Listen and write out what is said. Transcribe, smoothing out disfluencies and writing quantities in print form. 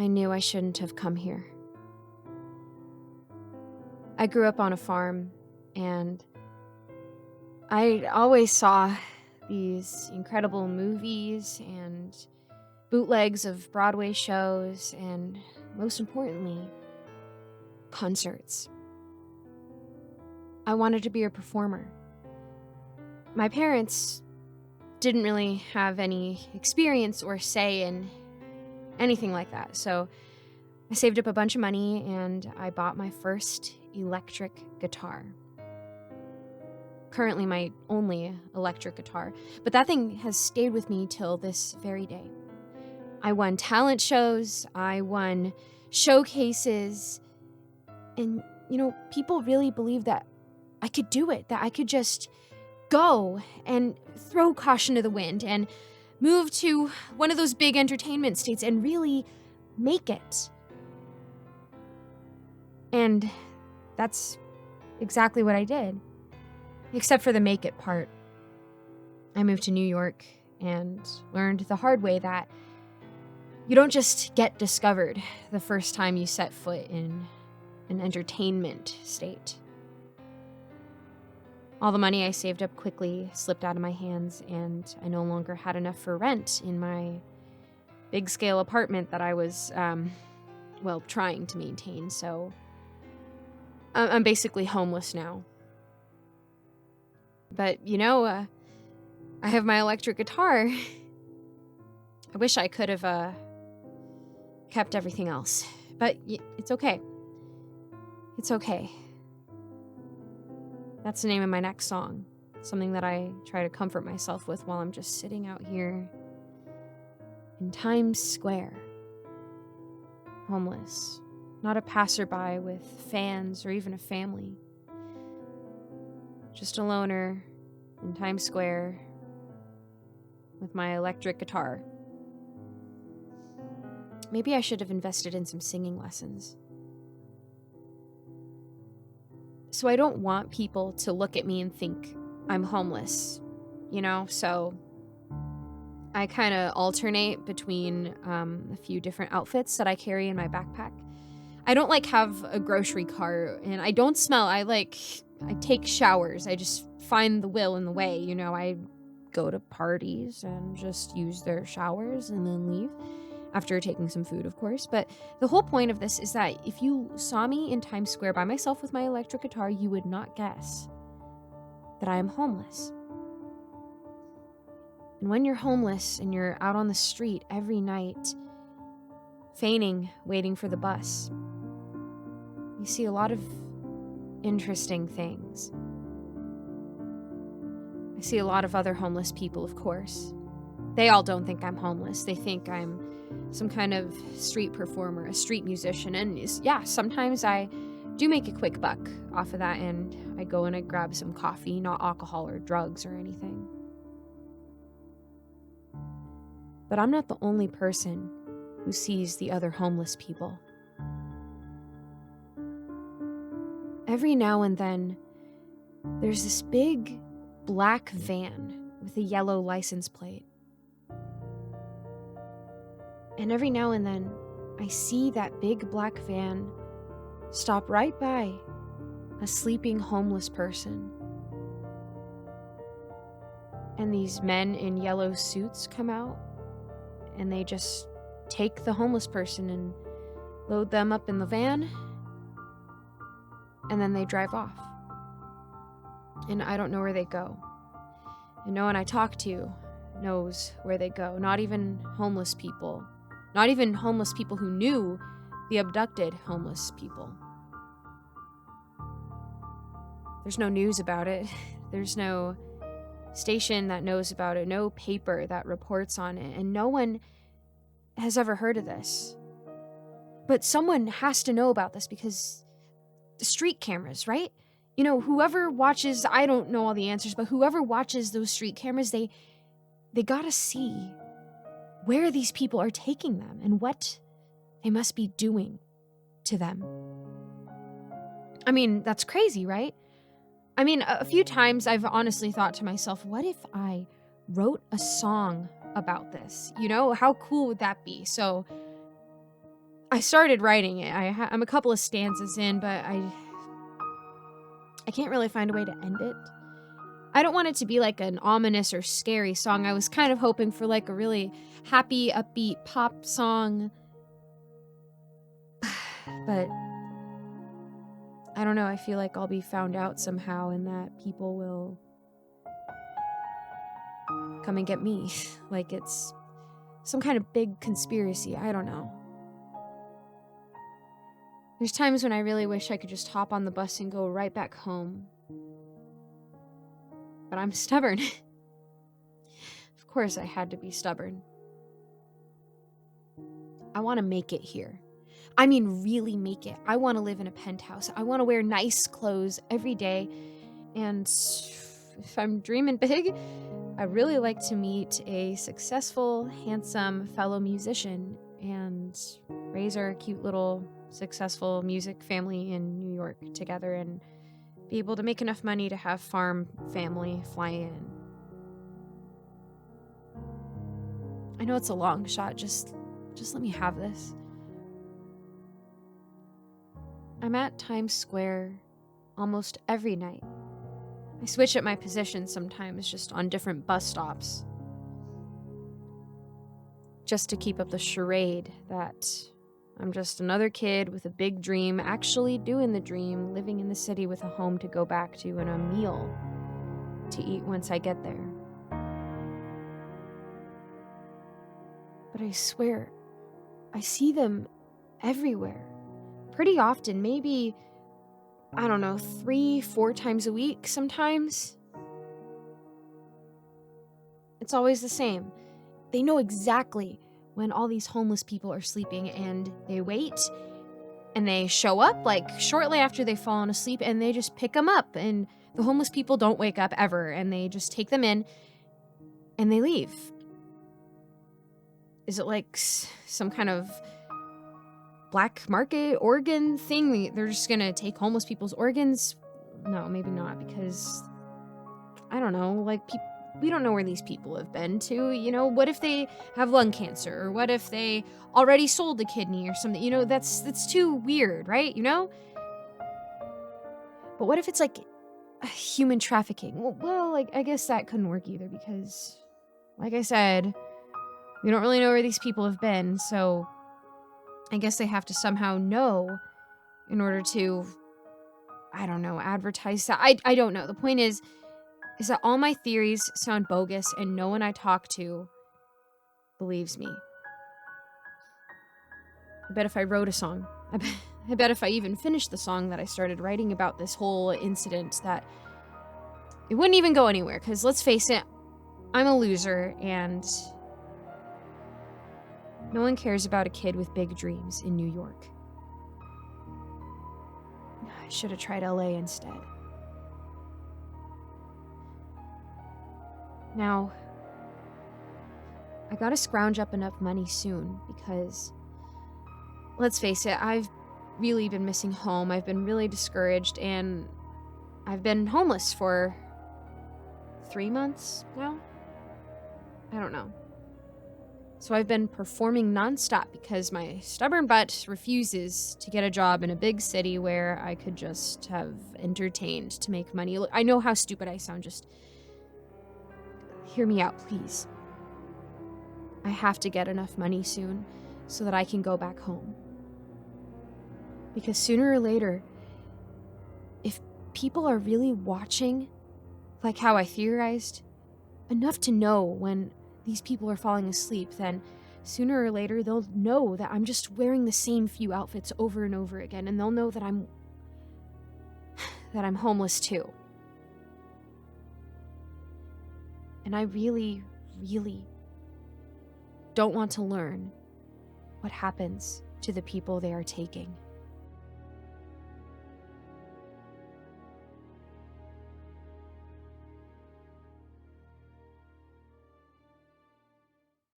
I knew I shouldn't have come here. I grew up on a farm, and I always saw these incredible movies and bootlegs of Broadway shows, and most importantly, concerts. I wanted to be a performer. My parents didn't really have any experience or say in anything like that, so I saved up a bunch of money and I bought my first electric guitar. Currently my only electric guitar, but that thing has stayed with me till this very day. I won talent shows, I won showcases, and people really believed that I could do it, that I could just go and throw caution to the wind and move to one of those big entertainment states and really make it. And that's exactly what I did. Except for the make it part. I moved to New York and learned the hard way that you don't just get discovered the first time you set foot in an entertainment state. All the money I saved up quickly slipped out of my hands, and I no longer had enough for rent in my big-scale apartment that I was, trying to maintain, so I'm basically homeless now. But, I have my electric guitar. I wish I could have kept everything else, but it's okay. It's okay. That's the name of my next song. Something that I try to comfort myself with while I'm just sitting out here in Times Square. Homeless. Not a passerby with fans or even a family. Just a loner in Times Square with my electric guitar. Maybe I should have invested in some singing lessons. So I don't want people to look at me and think I'm homeless, so I kind of alternate between a few different outfits that I carry in my backpack. I don't have a grocery cart, and I don't smell. I take showers. I just find the will in the way, I go to parties and just use their showers and then leave. After taking some food, of course. But the whole point of this is that if you saw me in Times Square by myself with my electric guitar, you would not guess that I am homeless. And when you're homeless and you're out on the street every night, feigning, waiting for the bus, you see a lot of interesting things. I see a lot of other homeless people, of course. They all don't think I'm homeless. They think I'm some kind of street performer, a street musician. And sometimes I do make a quick buck off of that, and I go and I grab some coffee, not alcohol or drugs or anything. But I'm not the only person who sees the other homeless people. Every now and then, there's this big black van with a yellow license plate. And every now and then, I see that big black van stop right by a sleeping homeless person. And these men in yellow suits come out, and they just take the homeless person and load them up in the van, and then they drive off. And I don't know where they go. And no one I talk to knows where they go. Not even homeless people. Not even homeless people who knew the abducted homeless people. There's no news about it. There's no station that knows about it, no paper that reports on it, and no one has ever heard of this. But someone has to know about this because the street cameras, right? Whoever watches, I don't know all the answers, but whoever watches those street cameras, they gotta see where these people are taking them and what they must be doing to them. I mean, that's crazy, right? I mean, a few times I've honestly thought to myself, what if I wrote a song about this? How cool would that be? So I started writing it. I'm a couple of stanzas in, but I can't really find a way to end it. I don't want it to be like an ominous or scary song. I was kind of hoping for like a really happy, upbeat pop song. But I don't know. I feel like I'll be found out somehow and that people will come and get me. Like it's some kind of big conspiracy. I don't know. There's times when I really wish I could just hop on the bus and go right back home. But I'm stubborn. Of course I had to be stubborn. I want to make it here. I mean, really make it. I want to live in a penthouse. I want to wear nice clothes every day. And if I'm dreaming big, I'd really like to meet a successful, handsome fellow musician and raise our cute little successful music family in New York together and be able to make enough money to have farm family fly in. I know it's a long shot, just let me have this. I'm at Times Square almost every night. I switch at my position sometimes just on different bus stops. Just to keep up the charade that I'm just another kid with a big dream, actually doing the dream, living in the city with a home to go back to and a meal to eat once I get there. But I swear, I see them everywhere. Pretty often, maybe, I don't know, 3-4 times a week sometimes. It's always the same. They know exactly when all these homeless people are sleeping and they wait and they show up like shortly after they've fallen asleep and they just pick them up and the homeless people don't wake up ever and they just take them in and they leave. Is it like some kind of black market organ thing? They're just gonna take homeless people's organs? No, maybe not, because I don't know, like we don't know where these people have been to, you know? What if they have lung cancer? Or what if they already sold a kidney or something? You know, that's too weird, right? You know? But what if it's like human trafficking? Well, like, I guess that couldn't work either because, like I said, we don't really know where these people have been, so I guess they have to somehow know in order to, I don't know, advertise that. I don't know. The point is that all my theories sound bogus and no one I talk to believes me. I bet if I wrote a song, I bet if I even finished the song that I started writing about this whole incident, that it wouldn't even go anywhere. Because let's face it, I'm a loser and no one cares about a kid with big dreams in New York. I should have tried LA instead. Now, I gotta scrounge up enough money soon because, let's face it, I've really been missing home. I've been really discouraged and I've been homeless for 3 months now. I don't know. So I've been performing nonstop because my stubborn butt refuses to get a job in a big city where I could just have entertained to make money. Look, I know how stupid I sound, just hear me out, please. I have to get enough money soon so that I can go back home. Because sooner or later, if people are really watching, like how I theorized, enough to know when these people are falling asleep, then sooner or later they'll know that I'm just wearing the same few outfits over and over again, and they'll know that I'm homeless too. And I really, really don't want to learn what happens to the people they are taking.